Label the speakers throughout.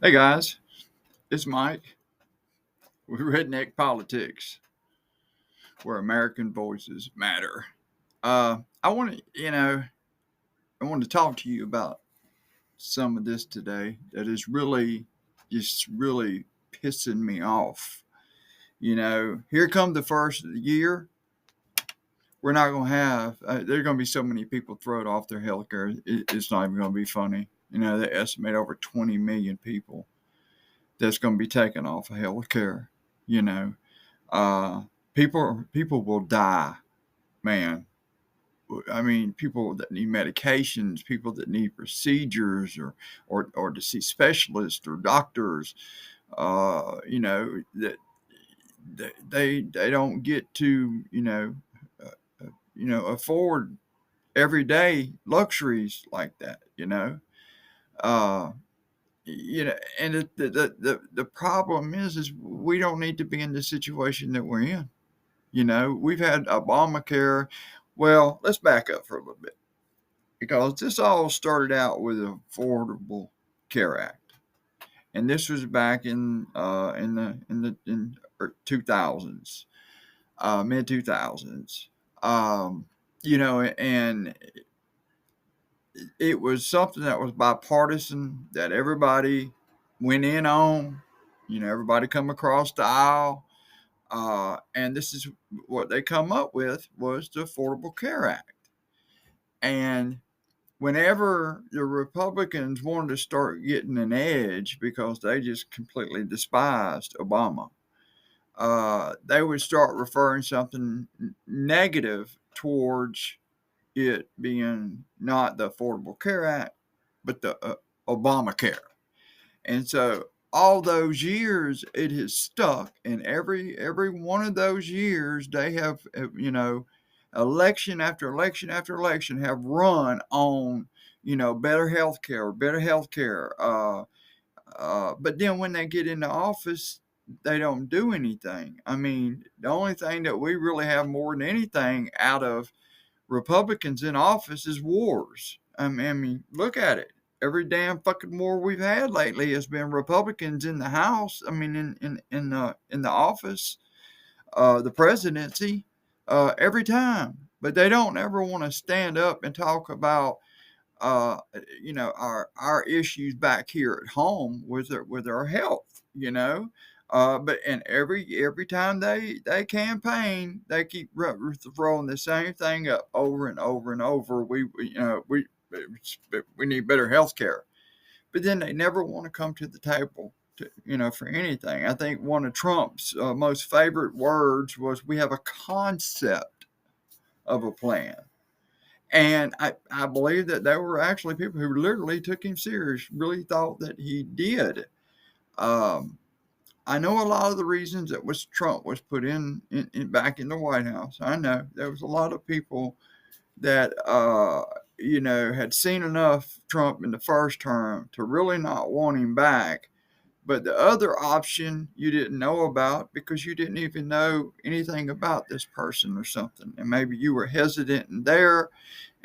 Speaker 1: Hey guys, it's Mike with Redneck Politics, where American voices matter. I want to, I want to talk to you about some of this today that is really, just really pissing me off. Here come the first of the year. We're not going to have, there are going to be so many people thrown off their health care. It's not even going to be funny. They estimate over 20 million people that's going to be taken off of health care. You know, Uh, people will die, man. I mean, people that need medications, people that need procedures, or to see specialists or doctors. That they don't get to uh, afford everyday luxuries like that. Uh, and the problem is we don't need to be in the situation that we're in. We've had Obamacare. Well, let's back up for a little bit because this all started out with the Affordable Care Act, and this was back in 2000s, mid 2000s. And it was something that was bipartisan that everybody went in on. Everybody come across the aisle. And this is what they come up with was the Affordable Care Act. And whenever the Republicans wanted to start getting an edge because they just completely despised Obama, they would start referring something negative towards it being not the Affordable Care Act, but the Obamacare. And so all those years it has stuck, and every one of those years they have election after election after election have run on better health care. But then when they get into office, they don't do anything. I mean, the only thing that we really have more than anything out of Republicans in office is wars. I mean, look at it. Every damn fucking war we've had lately has been Republicans in the House. I mean, in the office, the presidency, every time. But they don't ever want to stand up and talk about, our issues back here at home with our health. But and every time they campaign, they keep throwing the same thing up over and over and over. We need better health care, but then they never want to come to the table for anything. I think one of Trump's most favorite words was, "We have a concept of a plan." And I believe that there were actually people who literally took him serious, really thought that he did. Um, I know a lot of the reasons that was Trump was put in back in the White House. I know there was a lot of people that had seen enough Trump in the first term to really not want him back. But the other option you didn't know about because you didn't even know anything about this person or something, and maybe you were hesitant in there,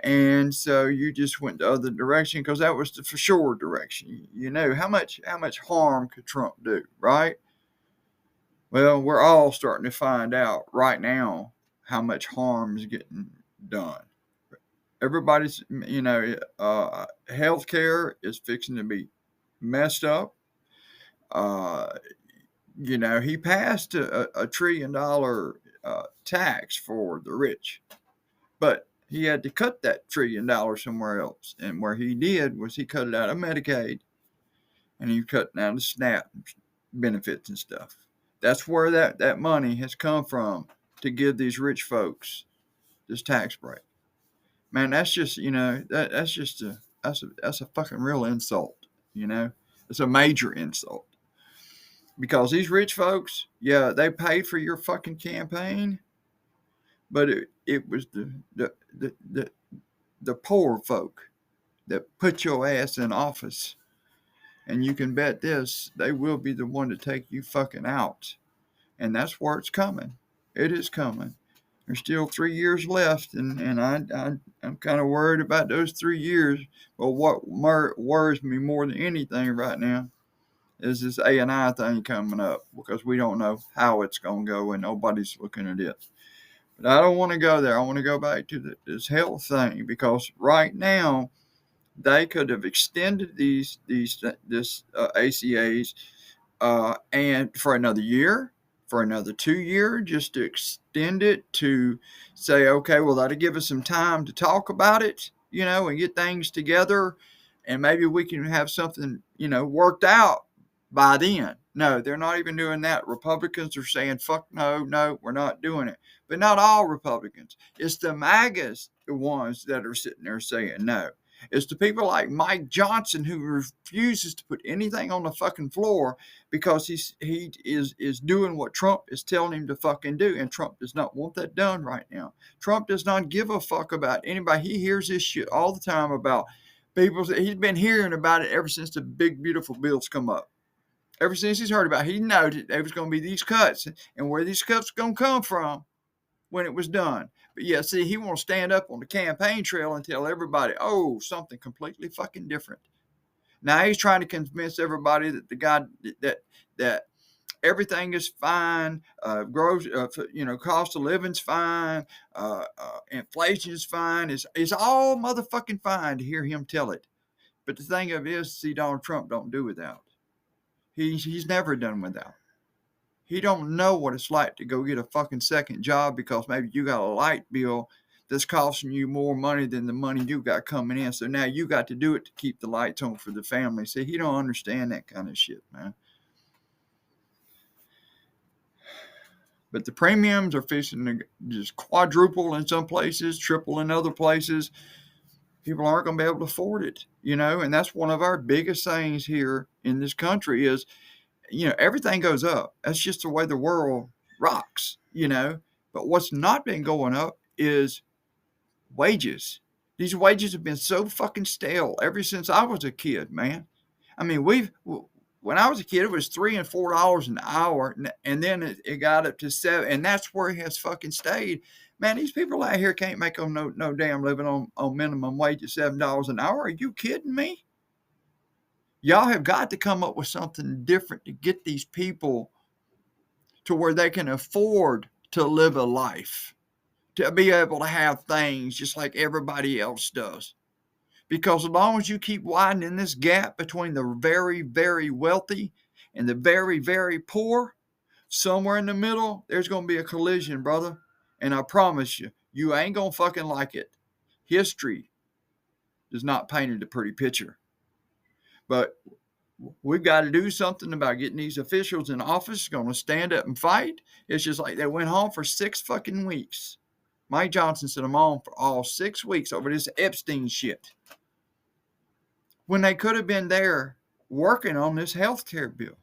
Speaker 1: and so you just went the other direction because that was the for sure direction. How much harm could Trump do, right? Well, we're all starting to find out right now how much harm is getting done. Everybody's, healthcare is fixing to be messed up. Uh, he passed a $1 trillion tax for the rich, but he had to cut that $1 trillion somewhere else. And where he did was he cut it out of Medicaid, and he cut it out of SNAP benefits and stuff. That's where that money has come from to give these rich folks this tax break. Man, that's just that's a fucking real insult. It's a major insult because these rich folks, yeah, they paid for your fucking campaign, but it was the poor folk that put your ass in office, and you can bet this, they will be the one to take you fucking out. And that's where it's coming. It is coming. There's still 3 years left, and I'm kind of worried about those 3 years. But what worries me more than anything right now is this A&I thing coming up, because we don't know how it's going to go and nobody's looking at it. But I don't want to go there. I want to go back to this health thing, because right now they could have extended this ACAs and for another year, for another 2 years, just to extend it to say, okay, well, that'll give us some time to talk about it, and get things together, and maybe we can have something, worked out by then. No, they're not even doing that. Republicans are saying, fuck no, we're not doing it. But not all Republicans. It's the MAGAs, the ones that are sitting there saying no. It's the people like Mike Johnson, who refuses to put anything on the fucking floor because he is doing what Trump is telling him to fucking do, and Trump does not want that done right now. Trump does not give a fuck about anybody. He hears this shit all the time about people. He's been hearing about it ever since the big beautiful bills come up. Ever since he's heard about it, he knew there was going to be these cuts, and where these cuts are going to come from when it was done. But yeah, see, he won't stand up on the campaign trail and tell everybody, oh, something completely fucking different. Now he's trying to convince everybody that the guy that everything is fine, cost of living's fine, inflation's fine. It's all motherfucking fine to hear him tell it. But the thing of it is, see, Donald Trump don't do without. He's never done without. He don't know what it's like to go get a fucking second job because maybe you got a light bill that's costing you more money than the money you got coming in. So now you got to do it to keep the lights on for the family. See, he don't understand that kind of shit, man. But the premiums are fixing to just quadruple in some places, triple in other places. People aren't going to be able to afford it, and that's one of our biggest things here in this country is, everything goes up. That's just the way the world rocks, But what's not been going up is wages. These wages have been so fucking stale ever since I was a kid, man. I mean, when I was a kid, it was $3 and $4 an hour, and then it got up to $7, and that's where it has fucking stayed. Man, these people out here can't make them no damn living on minimum wage at $7 an hour. Are you kidding me? Y'all have got to come up with something different to get these people to where they can afford to live a life, to be able to have things just like everybody else does. Because as long as you keep widening this gap between the very, very wealthy and the very, very poor, somewhere in the middle, there's going to be a collision, brother. And I promise you, you ain't going to fucking like it. History does not paint a pretty picture. But we've got to do something about getting these officials in office going to stand up and fight. It's just like they went home for 6 fucking weeks. Mike Johnson sent them home for all 6 weeks over this Epstein shit, when they could have been there working on this health care bill.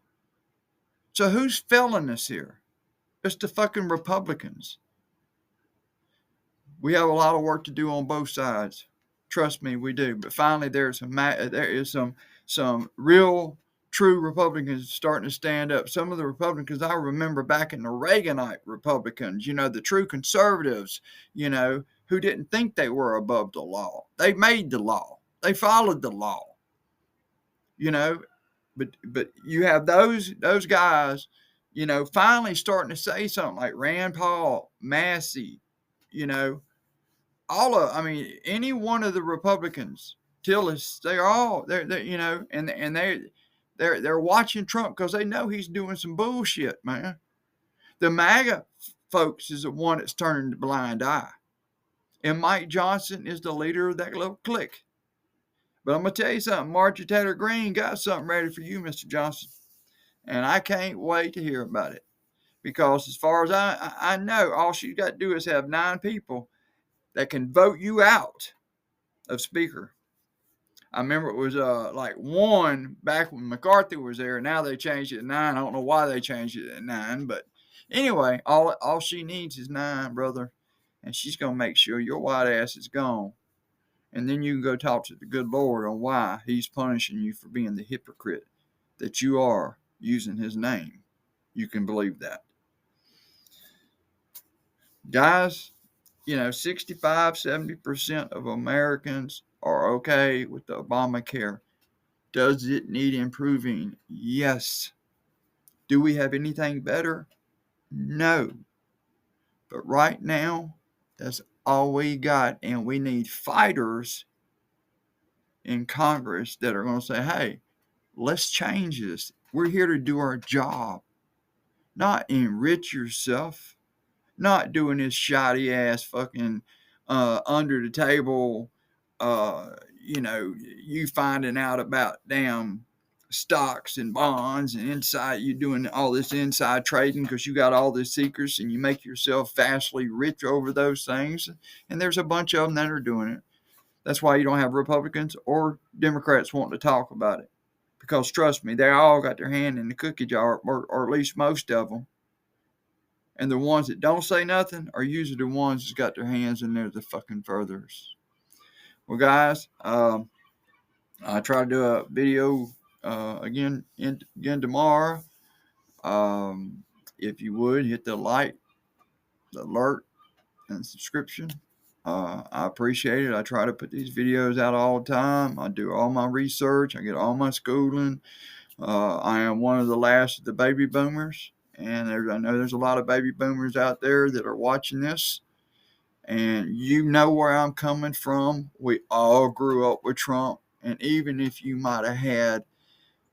Speaker 1: So who's failing us here? It's the fucking Republicans. We have a lot of work to do on both sides. Trust me, we do. But finally, there is some real, true Republicans starting to stand up. Some of the Republicans I remember back in the Reaganite Republicans, the true conservatives, who didn't think they were above the law. They made the law. They followed the law. But you have those guys, finally starting to say something like Rand Paul, Massey, any one of the Republicans, Tillis, they're watching Trump because they know he's doing some bullshit, man. The MAGA folks is the one that's turning the blind eye, and Mike Johnson is the leader of that little clique. But I'm going to tell you something. Marjorie Taylor Greene got something ready for you, Mr. Johnson. And I can't wait to hear about it. Because as far as I know, all she's got to do is have 9 people that can vote you out of Speaker. I remember it was like 1 back when McCarthy was there. Now they changed it to 9. I don't know why they changed it to 9. But anyway, all she needs is 9, brother. And she's going to make sure your white ass is gone. And then you can go talk to the good Lord on why he's punishing you for being the hypocrite that you are using his name. You can believe that. Guys, 65, 70% of Americans are okay with the Obamacare. Does it need improving? Yes. Do we have anything better? No. But right now, that's all we got. And we need fighters in Congress that are going to say, hey, let's change this. We're here to do our job, not enrich yourself, not doing this shoddy ass fucking under the table, you finding out about damn stocks and bonds and inside you doing all this inside trading because you got all the secrets and you make yourself vastly rich over those things. And there's a bunch of them that are doing it. That's why you don't have Republicans or Democrats wanting to talk about it. Because trust me, they all got their hand in the cookie jar, or at least most of them. And the ones that don't say nothing are usually the ones that's got their hands in there the fucking furthers. Well, guys, I try to do a video again tomorrow. If you would hit the like, the alert, and subscription. I appreciate it. I try to put these videos out all the time. I do all my research. I get all my schooling. I am one of the last of the baby boomers. And I know there's a lot of baby boomers out there that are watching this. And you know where I'm coming from. We all grew up with Trump. And even if you might have had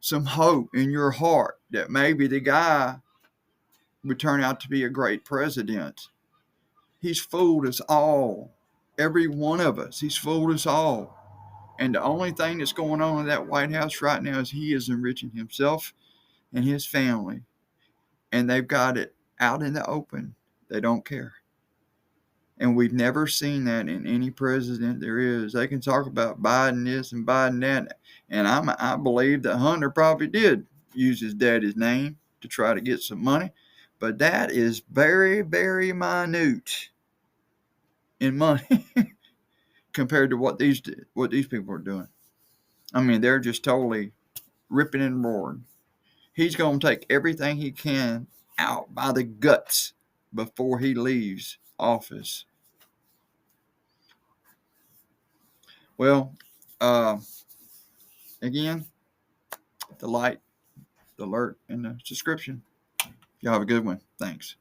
Speaker 1: some hope in your heart that maybe the guy would turn out to be a great president, he's fooled us all. Every one of us. He's fooled us all. And the only thing that's going on in that White House right now is he is enriching himself and his family. And they've got it out in the open. They don't care. And we've never seen that in any president there is. They can talk about Biden this and Biden that. And I believe that Hunter probably did use his daddy's name to try to get some money. But that is very, very minute in money compared to what these people are doing. I mean, they're just totally ripping and roaring. He's going to take everything he can out by the guts before he leaves office. Well, again, the like, the alert, and the subscription. Y'all have a good one. Thanks.